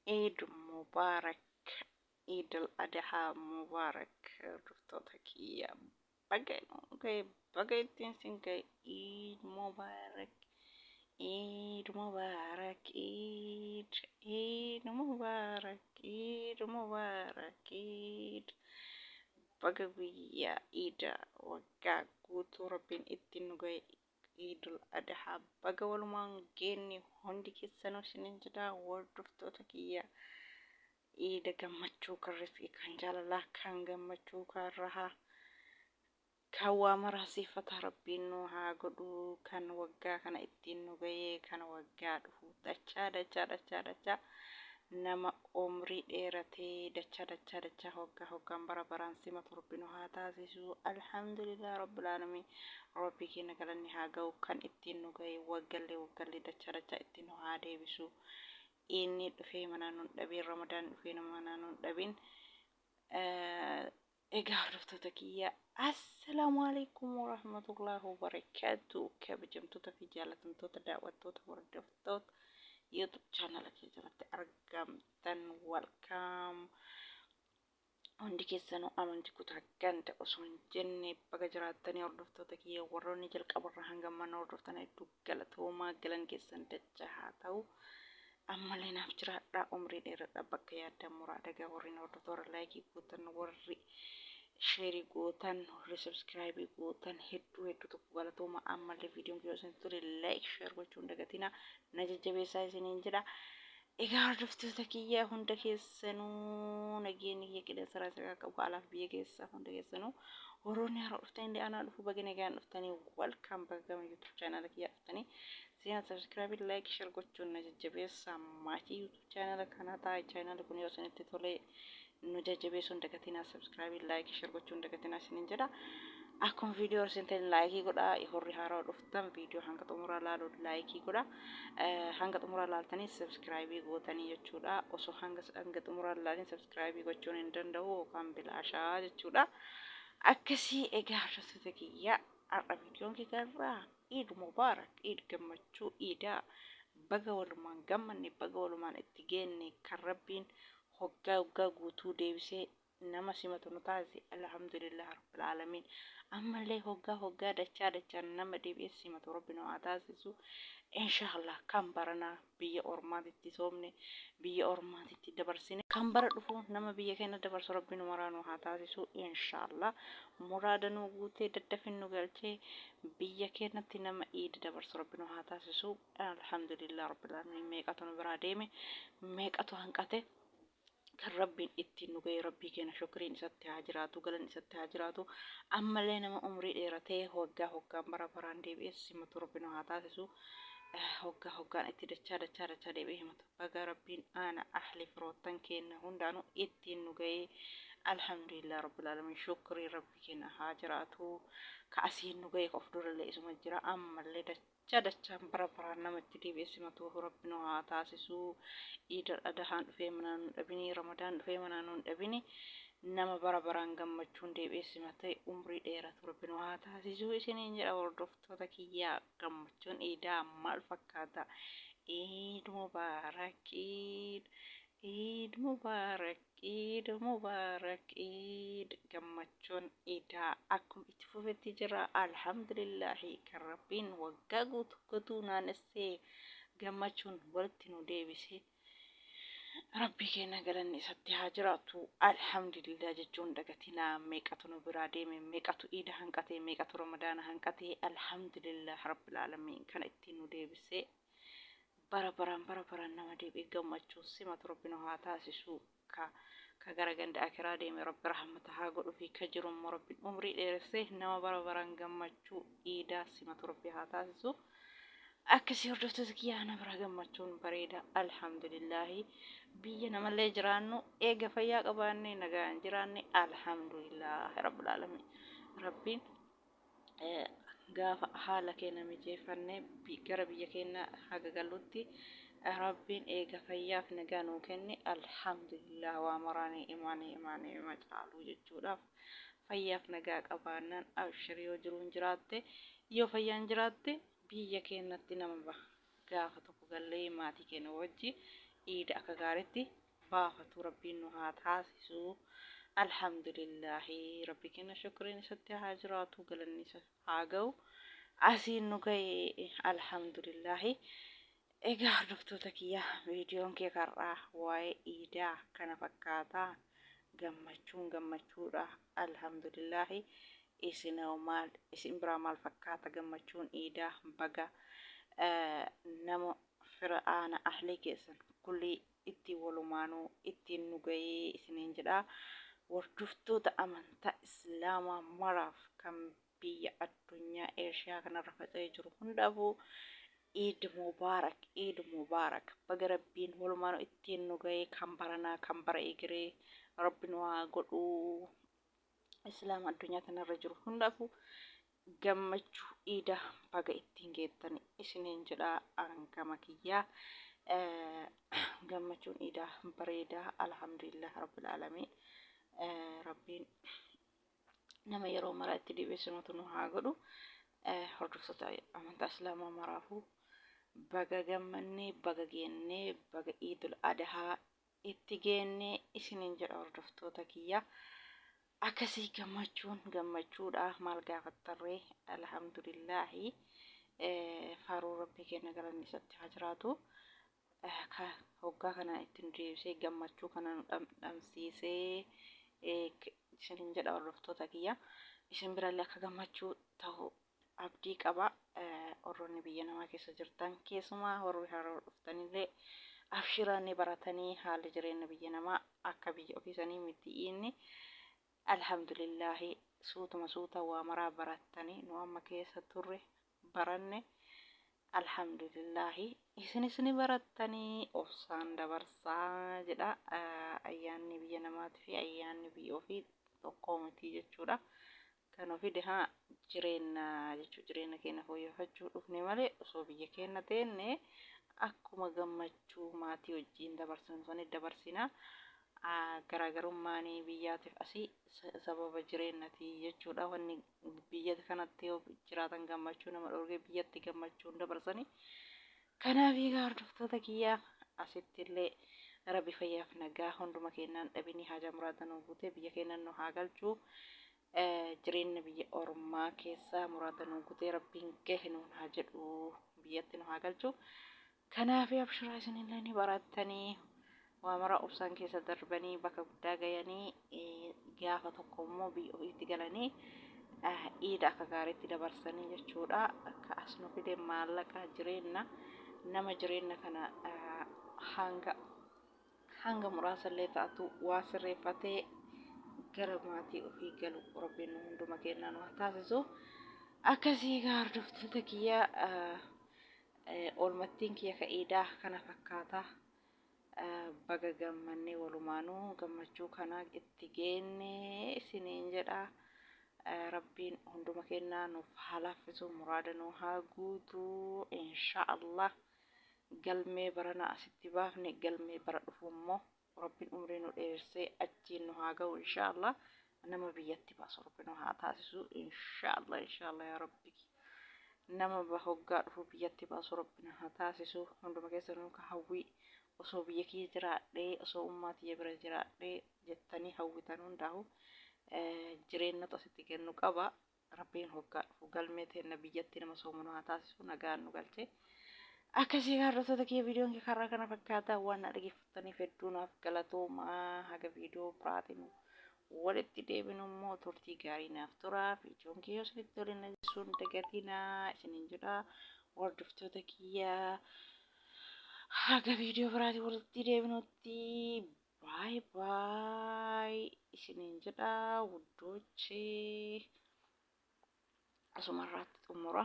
عيد مبارك. عيد الأضحى مبارك. رفتك يا بقى اوكي بقى تنسينك عيد مبارك. عيد مبارك عيد مبارك عيد مبارك عيد بقى يا عيد وقع قوت ربين اتنقى عيد الأضحى بقى والمان جيني هندك السنة سننجدا ورفتك يا ida gammachuu kan rifii kan jaalalaa kan gammachuu kan rahaa kan waa maraasiifata rabbiin nu haa godhu kan waggaa kana ittiin nu gahee kan waggaa dhufu dachaa nama umrii dheeratee dachaa hoggaan bara baraan simatu rabbi nu haa taasisu alhamdulillah rabbil aalamiin rabbi keenya galanni haa ga'u kan ittiin nu gahee waggallee dachaa ittiin nu haa deebisu. Inni dhufee mana nun dhabin ramadaan dhufee mana nun dhabin egaa hordoftoota kiyya assalaamu alaikum warahmatullahi wabarakaatu kabajamtoota fi jaalatamtoota daawwattoota hordoftoota YouTube channel keessatti argamtan welcome hundi keessanuu amantii kutaa ganda osoo hin jenne baga jiraattanii hordoftoota kiyya warroonni jalqabarra hanga mana hordoftan hedduu galatoomaa galan keessan dachaa haa ta'u. Ammallee naaf jiraadha umrii dheeradha bakka yaaddan muraada gaa warri hordoftoota laayikii gootan warri sheerii gootan warri sabskiraayibii gootan hedduu tokko galatooma ammallee viidiyoon kiyoo isin ture laayik sheer gochuun dagatina na jajjabeessaa isiniin jedha. Egaa hordoftoota kiyya hunda keessanuu nageenyi kiyya qilleensa raasaa qabu alaaf biyya keessa hunda keessanuu warroonni har'a dhuftanii anaa dhufu baga nagaan dhuftanii welcome bagama YouTube channel kiyya dhuftanii Siyan subscribe like share gochuun na jajjabeessa maatii YouTube channel kana ta'a channel kun yoo isinitti tole nu jajjabeessuun dagatina subscribe like share gochuun dagatina isiniin jedha. Akkuma viidiyoo isin like godha horri haaraa dhuftan viidiyoo hanga xumuraa laaluu like godha hanga xumuraa laaltanii subscribe gootanii jechuudha osoo hanga xumuraa laalin subscribe gochuun hin danda'u yookaan bilaashaa jechuudha. Akkasii egaa hordoftoota kiyya har'a viidiyoon kiyyaa Eid Mubarak Eid gammachuu Eidaa baga walumaan gammanne baga walumaan itti geenne kan rabbiin hoggaa guutuu deebisee nama simatu nu taasise alhamdulillah rabbil aalamiin ammallee hoggaa dachaa nama deebi'ee simatu rabbi nu haa taasisu inshallah kan baranaa biyya ormaatitti soomne biyya ormaatitti dabarsine kan bara dhufu nama biyya keenya dabarsu rabbi nu maraa nu haa taasisu inshallah muraada nu guutee daddafin nu galchee biyya keenyatti nama iidi dabarsu rabbi nu haa taasisu alhamdulillah rabbil aalamiin meeqatu nu biraa deeme meeqatu hanqate kan rabbiin ittiin nu gahee rabbii keenya shukriin isatti haa jiraatu galan isatti haa jiraatu ammallee nama umrii dheeratee hoggaan bara baraan deebi'ee simatu rabbi nu haa taasisu hoggaan itti dachaa deebi'ee himatu baga rabbiin ana ahli firoottan keenya hundaanuu ittiin nu gahee alhamdulillah rabbil aalamiin shukrii rabbii keenya haa jiraatu كأسين نجاي كفدور اللي اسمه جرا أم اللي دشة برا برا نمت دي باسمه تو ربنا عتاسسو عيد الأضحى في منان أبني رمضان في منان أبني نما برا برا نجم مجون دي باسمه تي عمري ديرة ربنا عتاسسو إسنين جرا وردفت تكيا كم مجون عيدا مال فكاتا عيد مبارك عيد مبارك عيد مبارك عيد gammachuun idaa akkuma itti fufetti jira alhamdulillahi kan rabbiin waggaa guutuu naannessee gammachuun walitti nu deebise rabbii keenya galanni isatti haa jiraatu alhamdulillah jechuun dagatinaa meeqatu nu biraa deeme meeqatu iida hanqatee meeqatu ramadaana hanqatee alhamdulillah rabbil aalamiin kan ittiin nu deebise bara baraan nama deebi'ee gammachuun simatu rabbi nu haa taasisu ka gara ganda akiraa deeme rabbi rahmata haa godhu fi ka jiru rabbi umrii dheeressee nama bara baraan gammachuu iidaa simatu rabbi haa taasisu akkasii hordoftoota kiyyaa na bira gammachuun bareeda alhamdulillahi biyya namallee jiraannu eega fayyaa qabaanne nagaan jiraanne alhamdulillahi rabbil aalamiin rabbiin gaafa haala keenya mijeeffannee gara biyya keenya haga galutti rabbiin eega fayyaaf nagaa nuu kenne alhamdulillah waa maraanii imaanii macaaluu jechuudhaaf fayyaaf nagaa qabaannaan abshir yoo jiruun jiraatte yoo fayyaan jiraatte biyya keenyatti nama baha gaafa tokko gallee maatii keenya wajji iida akka gaariitti baafatu rabbiin nu haa taasisu. Alhamdulillahi rabbi kenna shukriin isatti haa jiraatu galanni isa haa ga'u. Asiin nu ga'e alhamdulillahi. Egaa hordoftoota kiyya viidiyoon kee karraa waa'ee iidaa kana fakkaataa gammachuudha alhamdulillahi. Isin biraa maal fakkaata gammachuun iidaa baga nama fira aana ahlee keessan kulli ittiin walumaanuu ittiin nu ga'ee isiniin jedhaa. Hordoftoota amantaa islaamaa maraaf kan biyya addunyaa eeshiyaa kanarra faca'ee jiru hundaafuu Eid Mubaarak baga rabbiin walumaanuu ittiin nu ga'ee kan baranaa kan bara egeree rabbi nu haa godhu. Islaama addunyaa kanarra jiru hundaafuu gammachuu iida baga ittiin geettan isiniin jedhaa angama kiyyaa. Gammachuun iidaa bareedaa alhamdulillah rabbil aalamiin. Rabbiin nama yeroo maraa itti dhibeessinutu nu haa godhu. Hordoftoota amantaa islaamaa maraafuu baga gammannee baga geennee baga iidul adhaa itti geennee isiniin jedha hordoftoota kiyya. Akkasii gammachuudha maal gaafattarree alhamdulillahi. Faaruu rabbii keenya galanni isatti haa jiraatu. Hoggaa kana ittiin deebisee gammachuu kana nu dhamdhamsiisee isiniin jedha hordoftoota kiyya. Isin birallee akka gammachuu ta'u abdii qaba. Warroonni biyya namaa keessa jirtan keessumaa warri haroo dhuftanillee abshiraanii baratanii haala jireenya biyya namaa akka biyya ofiisanii miti inni alhamdulillahi suuta waa maraa baratanii nu amma keessa turre baranne alhamdulillahi isin baratanii obsaan dabarsaa jedha. Ayyaanni biyya namaatii fi ayyaanni biyya ofii tokko miti jechuudha. Kan ofii dehaa jireenya keenya fooyyeffachuu dhufne malee osoo biyya keenya teenne akkuma gammachuu maatii wajjin dabarsan suni dabarsina. Garaagarummaan biyyaatiif asii sababa jireenyaati jechuudha. Wanni biyya kanatti yoo jiraatan gammachuu nama dhorgee biyyatti gammachuun dabarsanii. Kanaaf egaa hordoftoota kiyyaa asitti illee rabbi fayyaaf nagaa hunduma keenyaan dhabinii haja muraata nu guutee biyya keenya nu haa galchuu. Jireenya biyya ormaa keessaa muraata nu guutee rabbiin gahe nuun haa jedhu biyyatti nu haa galchuu. Kanaaf abshiraa isinillee ni barattanii waa maraa obsaan keessa darbanii bakka guddaa gayanii gaafa tokko immoo biyya ofiitti galanii iida akka gaariitti dabarsanii jechuudha. Akka as nu fide maallaqa jireenya nama jireenya kana hanga muraasallee ta'atu waa sirreeffatee gara maatii ofii galu rabbiin nu hunduma keenyaa nu taasisu. Akkasii egaa hordoftoota kiyya oolmattiin kiyya ka iidaa kana fakkaata. Baga gammannee walumaanuu gammachuu kana itti geenne isiniin jedha. Rabbiin hunduma keenyaa nuuf haa laaffisu muraada nu haa guutu inshaallah. Galmee barana asitti baafne galmee bara dhufu immoo rabbiin umrii nu dheersee achiin nu haa ga'u inshaallah. Nama biyyatti baasu rabbiin nu haa taasisu inshaallah yaa rabbi. Nama bahoggaa dhufu biyyatti baasu rabbiin haa taasisu. Hunduma keessanuu ka hawwii osoo biyya kee jiraadhee osoo ummaatii bira jiraadhee jettanii hawwitan hundaa'u jireenyatu asitti kennu qaba. Rabbiin hoggaa dhufu galmee teenna biyyatti nama soomanu haa taasisu nagaan nu galche. Akkasii hordoftoota kiyya viidiyoon kee karraa kana fakkaata waan dhaggeeffattaniif hedduu naaf galatoomaa. Haga viidiyoo biraatiin walitti deebinu immoo turtii gaarii naaf turaa. Viidiyoon kee yoo isinitti tole na jechuun dagatinaa isiniin jedha hordoftoota kiyya. Haga viidiyoo biraatiin walitti deebinutti baay baay isiniin jedha wuddoochee asumarraatti xumura.